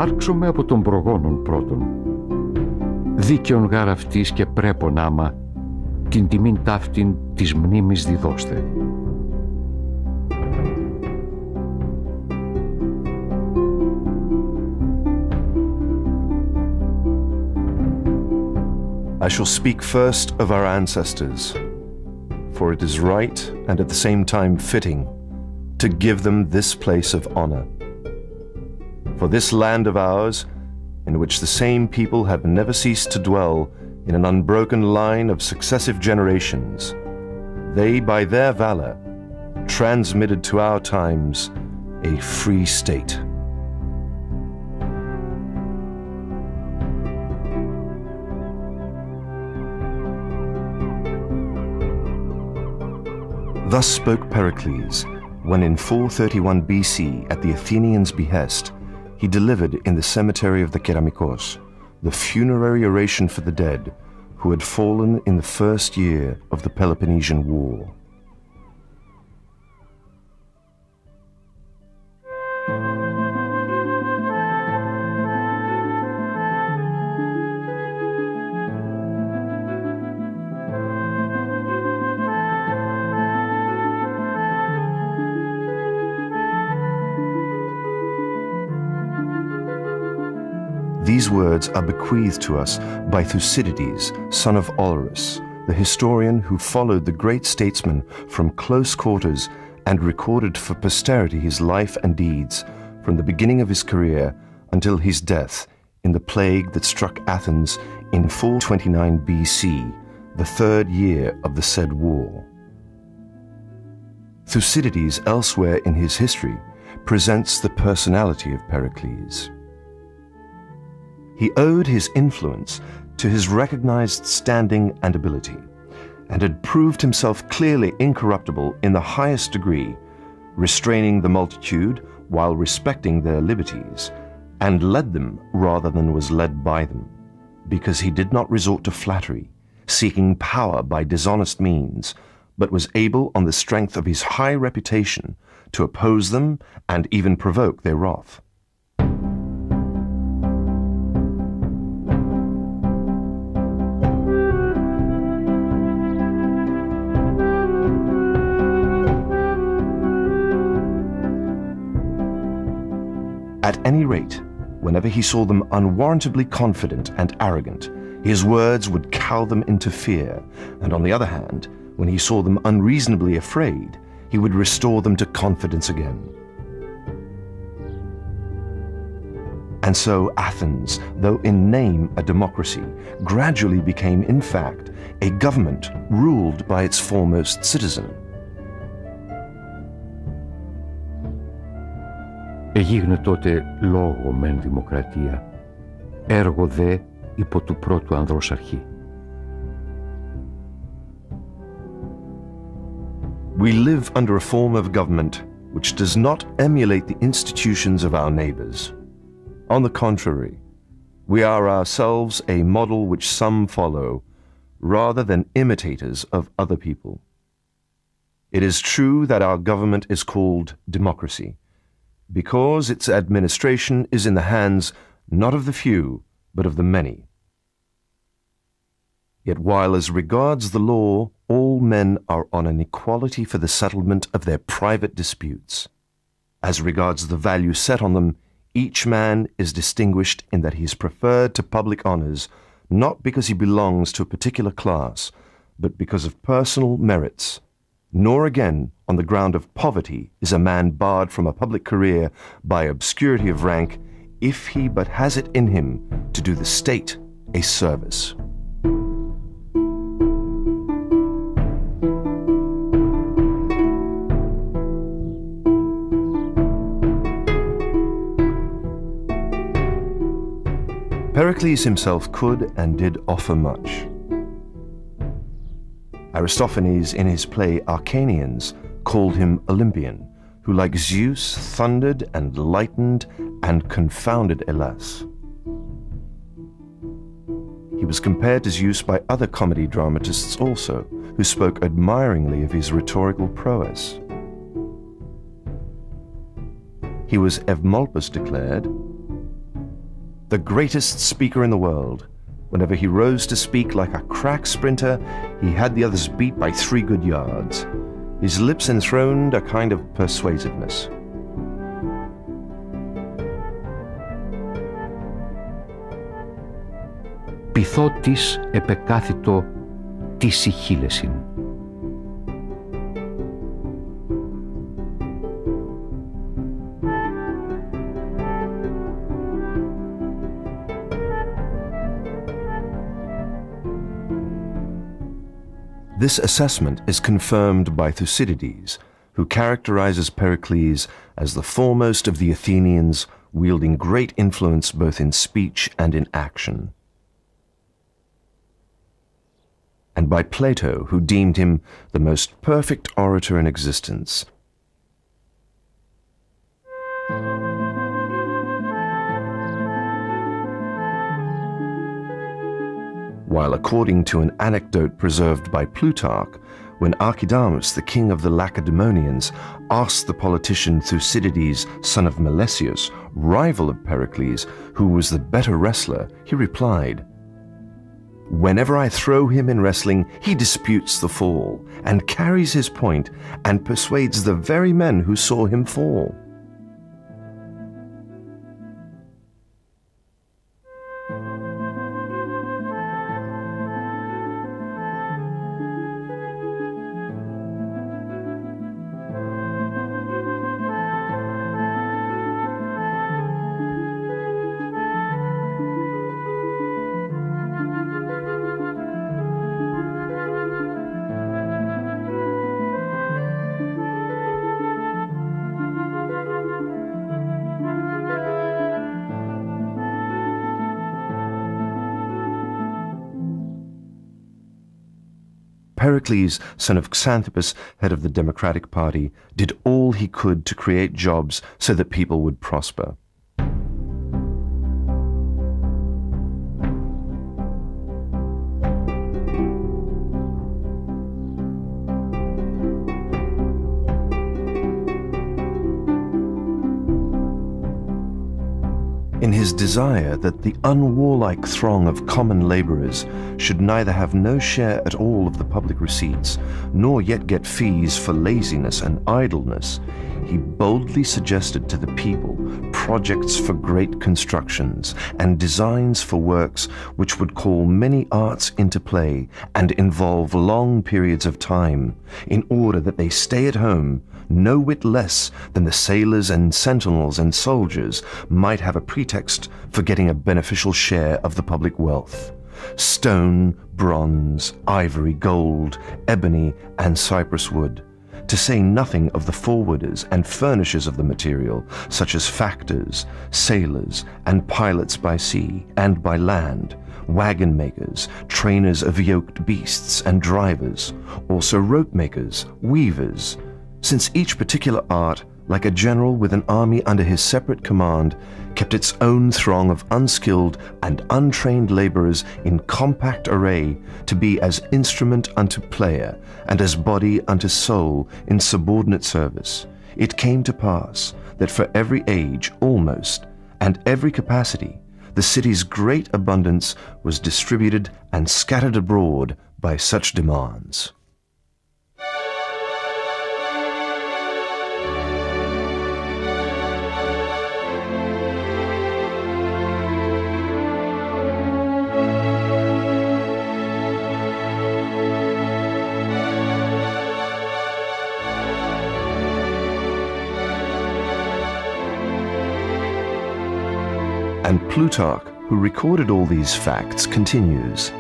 άρξομαι από τον προγόνων πρώτον. Δίκαιον γάρ αυτής και πρέπον άμα, την τιμήν ταύτην της μνήμης διδώστε. I shall speak first of our ancestors, for it is right and at the same time fitting to give them this place of honor. For this land of ours, in which the same people have never ceased to dwell in an unbroken line of successive generations, they by their valor transmitted to our times a free state. Thus spoke Pericles, when in 431 BC, at the Athenians' behest, he delivered in the cemetery of the Keramikos the funerary oration for the dead who had fallen in the first year of the Peloponnesian War. These words are bequeathed to us by Thucydides, son of Olorus, the historian who followed the great statesman from close quarters and recorded for posterity his life and deeds from the beginning of his career until his death in the plague that struck Athens in 429 BC, the third year of the said war. Thucydides elsewhere in his history presents the personality of Pericles. He owed his influence to his recognized standing and ability, and had proved himself clearly incorruptible in the highest degree, restraining the multitude while respecting their liberties, and led them rather than was led by them, because he did not resort to flattery, seeking power by dishonest means, but was able on the strength of his high reputation to oppose them and even provoke their wrath. At any rate, whenever he saw them unwarrantably confident and arrogant, his words would cow them into fear, and on the other hand, when he saw them unreasonably afraid, he would restore them to confidence again. And so Athens, though in name a democracy, gradually became in fact a government ruled by its foremost citizen. Εγίγνε τότε λόγο μεν δημοκρατία, έργο δε υπό του πρώτου ανδρός αρχή. We live under a form of government which does not emulate the institutions of our neighbors. On the contrary, we are ourselves a model which some follow, rather than imitators of other people. It is true that our government is called democracy, because its administration is in the hands not of the few, but of the many. Yet while as regards the law, all men are on an equality for the settlement of their private disputes, as regards the value set on them, each man is distinguished in that he is preferred to public honors, not because he belongs to a particular class, but because of personal merits. Nor again, on the ground of poverty, is a man barred from a public career by obscurity of rank, if he but has it in him to do the state a service. Pericles himself could and did offer much. Aristophanes, in his play Arcanians, called him Olympian, who like Zeus thundered and lightened and confounded Hellas. He was compared to Zeus by other comedy dramatists also, who spoke admiringly of his rhetorical prowess. He was Eumolpus declared, the greatest speaker in the world. Whenever he rose to speak like a crack sprinter, he had the others beat by 3 good yards. His lips enthroned a kind of persuasiveness. Πειθώτης επεκάθητο τη συχήλεσιν. This assessment is confirmed by Thucydides, who characterizes Pericles as the foremost of the Athenians, wielding great influence both in speech and in action. And by Plato, who deemed him the most perfect orator in existence. While according to an anecdote preserved by Plutarch, when Archidamus, the king of the Lacedaemonians, asked the politician Thucydides, son of Melesius, rival of Pericles, who was the better wrestler, he replied, "Whenever I throw him in wrestling, he disputes the fall, and carries his point, and persuades the very men who saw him fall." Pericles, son of Xanthippus, head of the Democratic Party, did all he could to create jobs so that people would prosper. In his desire that the unwarlike throng of common laborers should neither have no share at all of the public receipts, nor yet get fees for laziness and idleness, he boldly suggested to the people projects for great constructions and designs for works which would call many arts into play and involve long periods of time, in order that they stay at home no whit less than the sailors and sentinels and soldiers might have a pretext for getting a beneficial share of the public wealth. Stone, bronze, ivory, gold, ebony, and cypress wood, to say nothing of the forwarders and furnishers of the material, such as factors, sailors, and pilots by sea and by land, wagon makers, trainers of yoked beasts and drivers, also rope makers, weavers, since each particular art, like a general with an army under his separate command, kept its own throng of unskilled and untrained laborers in compact array to be as instrument unto player and as body unto soul in subordinate service, it came to pass that for every age almost, and every capacity, the city's great abundance was distributed and scattered abroad by such demands. And Plutarch, who recorded all these facts, continues,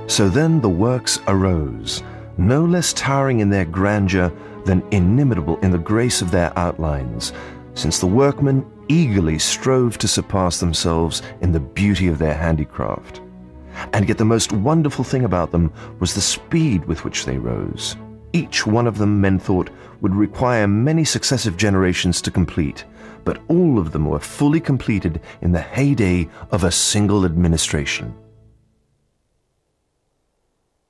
"So then the works arose, no less towering in their grandeur than inimitable in the grace of their outlines, since the workmen eagerly strove to surpass themselves in the beauty of their handicraft. And yet the most wonderful thing about them was the speed with which they rose. Each one of them, men thought, would require many successive generations to complete, but all of them were fully completed in the heyday of a single administration."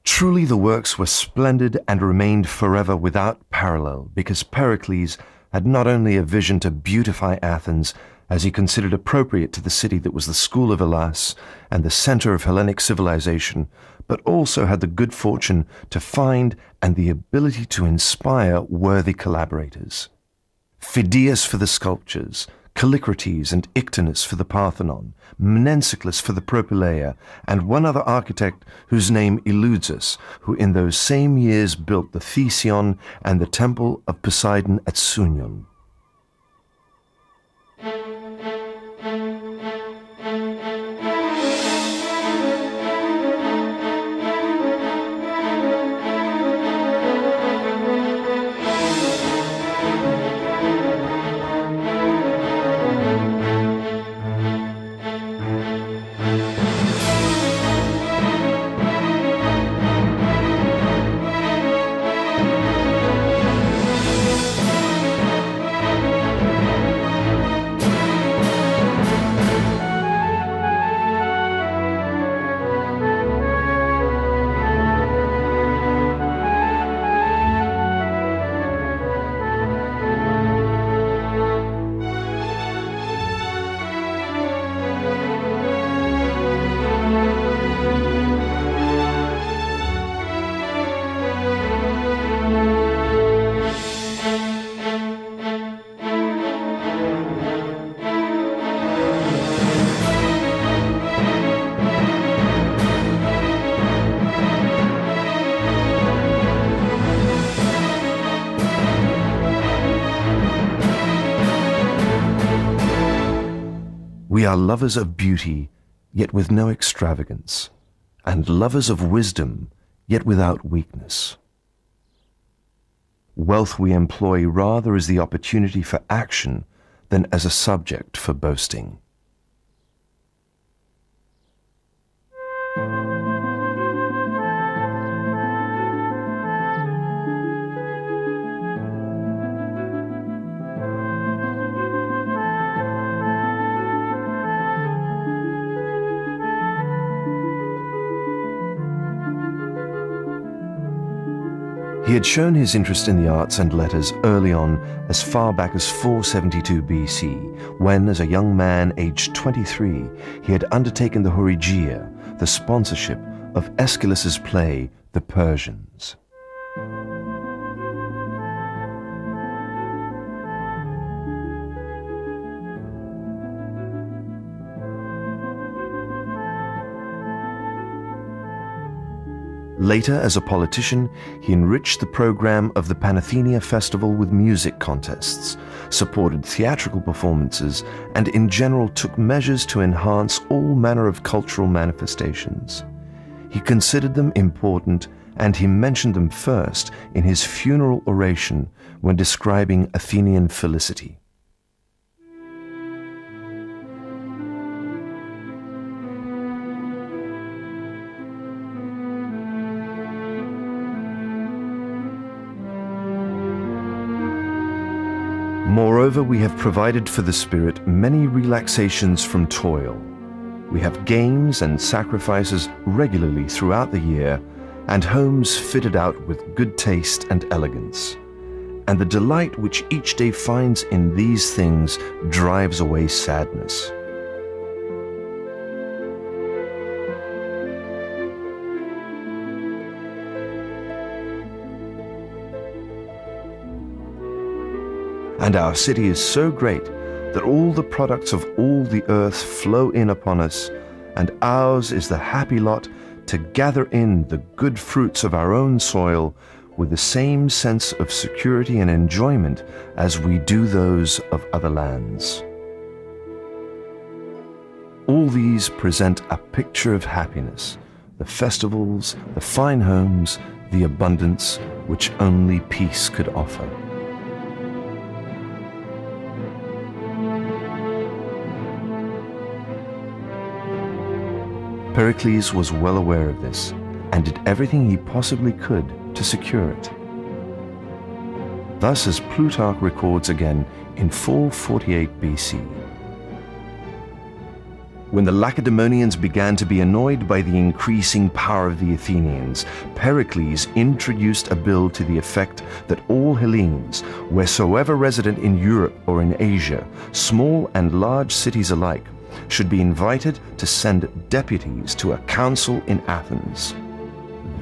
Truly the works were splendid and remained forever without parallel, because Pericles had not only a vision to beautify Athens as he considered appropriate to the city that was the school of Hellas and the center of Hellenic civilization, but also had the good fortune to find and the ability to inspire worthy collaborators. Phidias for the sculptures, Callicrates and Ictinus for the Parthenon, Mnencyclus for the Propylaea, and one other architect whose name eludes us, who in those same years built the Thesion and the temple of Poseidon at Sunion. We are lovers of beauty, yet with no extravagance, and lovers of wisdom, yet without weakness. Wealth we employ rather as the opportunity for action than as a subject for boasting. He had shown his interest in the arts and letters early on, as far back as 472 BC, when, as a young man aged 23, he had undertaken the Horigia, the sponsorship of Aeschylus's play, The Persians. Later, as a politician, he enriched the program of the Panathenea festival with music contests, supported theatrical performances, and in general took measures to enhance all manner of cultural manifestations. He considered them important, and he mentioned them first in his funeral oration when describing Athenian felicity. Moreover, we have provided for the spirit many relaxations from toil. We have games and sacrifices regularly throughout the year, and homes fitted out with good taste and elegance. And the delight which each day finds in these things drives away sadness. And our city is so great that all the products of all the earth flow in upon us, and ours is the happy lot to gather in the good fruits of our own soil with the same sense of security and enjoyment as we do those of other lands. All these present a picture of happiness, the festivals, the fine homes, the abundance which only peace could offer. Pericles was well aware of this, and did everything he possibly could to secure it. Thus, as Plutarch records again in 448 BC, When the Lacedaemonians began to be annoyed by the increasing power of the Athenians, Pericles introduced a bill to the effect that all Hellenes, wheresoever resident in Europe or in Asia, small and large cities alike, should be invited to send deputies to a council in Athens.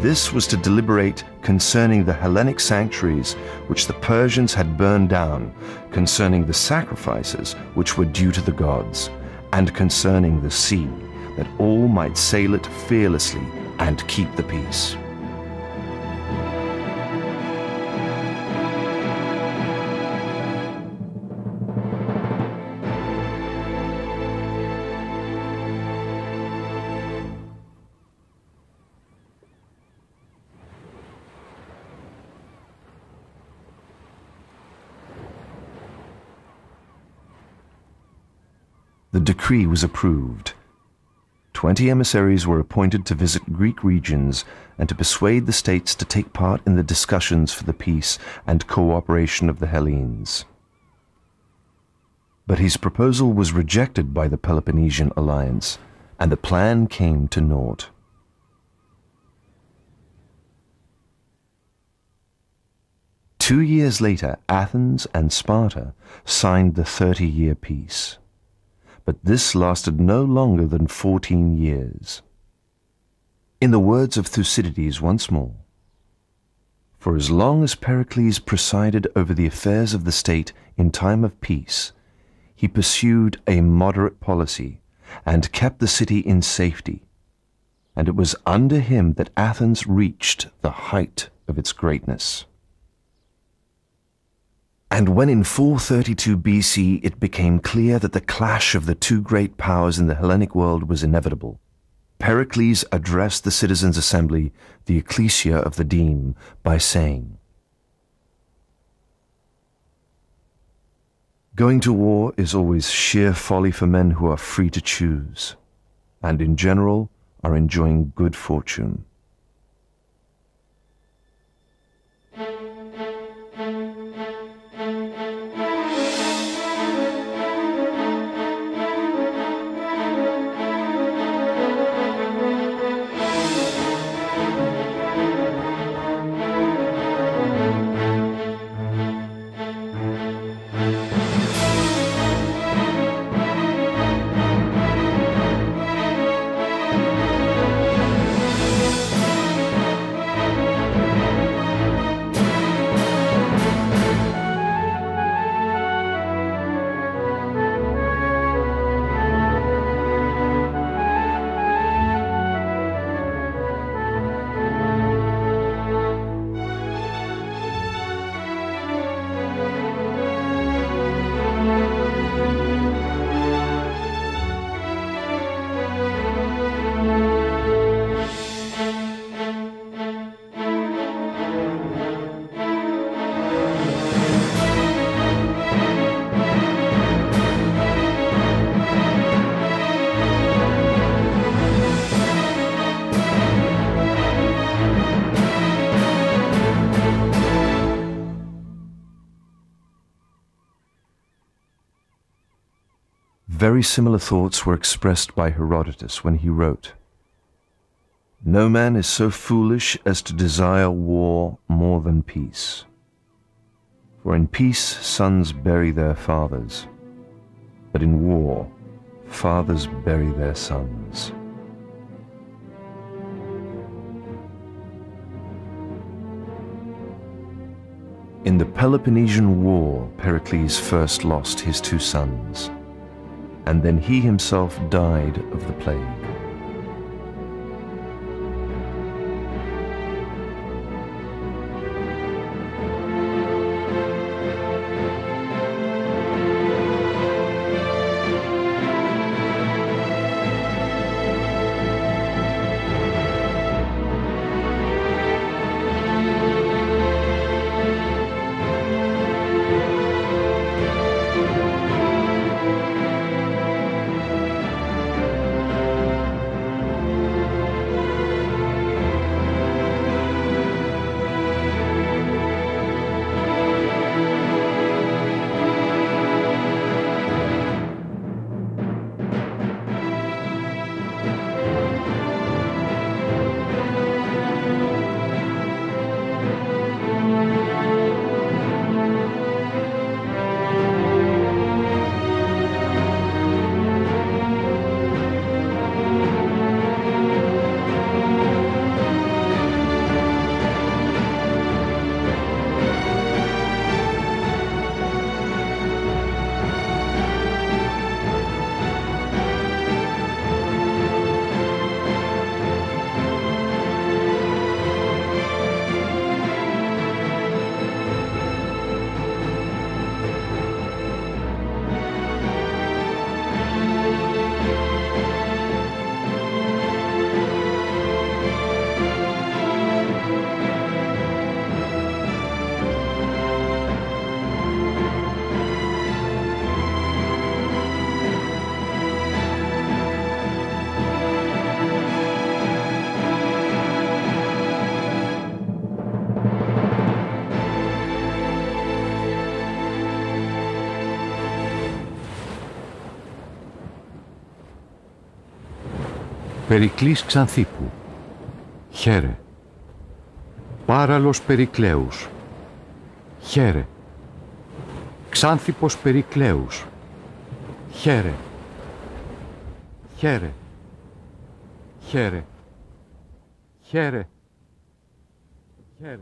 This was to deliberate concerning the Hellenic sanctuaries which the Persians had burned down, concerning the sacrifices which were due to the gods, and concerning the sea, that all might sail it fearlessly and keep the peace. The decree was approved. 20 emissaries were appointed to visit Greek regions and to persuade the states to take part in the discussions for the peace and cooperation of the Hellenes. But his proposal was rejected by the Peloponnesian alliance, and the plan came to naught. Two years later, Athens and Sparta signed the 30-year peace. But this lasted no longer than 14 years. In the words of Thucydides once more, "For as long as Pericles presided over the affairs of the state in time of peace, he pursued a moderate policy and kept the city in safety, and it was under him that Athens reached the height of its greatness." And when in 432 BC it became clear that the clash of the two great powers in the Hellenic world was inevitable, Pericles addressed the citizens' assembly, the ecclesia of the deme, by saying, "Going to war is always sheer folly for men who are free to choose, and in general are enjoying good fortune. Very similar thoughts were expressed by Herodotus when he wrote, "No man is so foolish as to desire war more than peace. For in peace sons bury their fathers, but in war fathers bury their sons." In the Peloponnesian War, Pericles first lost his two sons, and then he himself died of the plague. Περικλής Xanthippou. Χαίρε. Πάραλος Περικλέους. Χαίρε. Xanthippos Περικλέους. Χαίρε. Χαίρε. Χαίρε. Χαίρε. Χαίρε.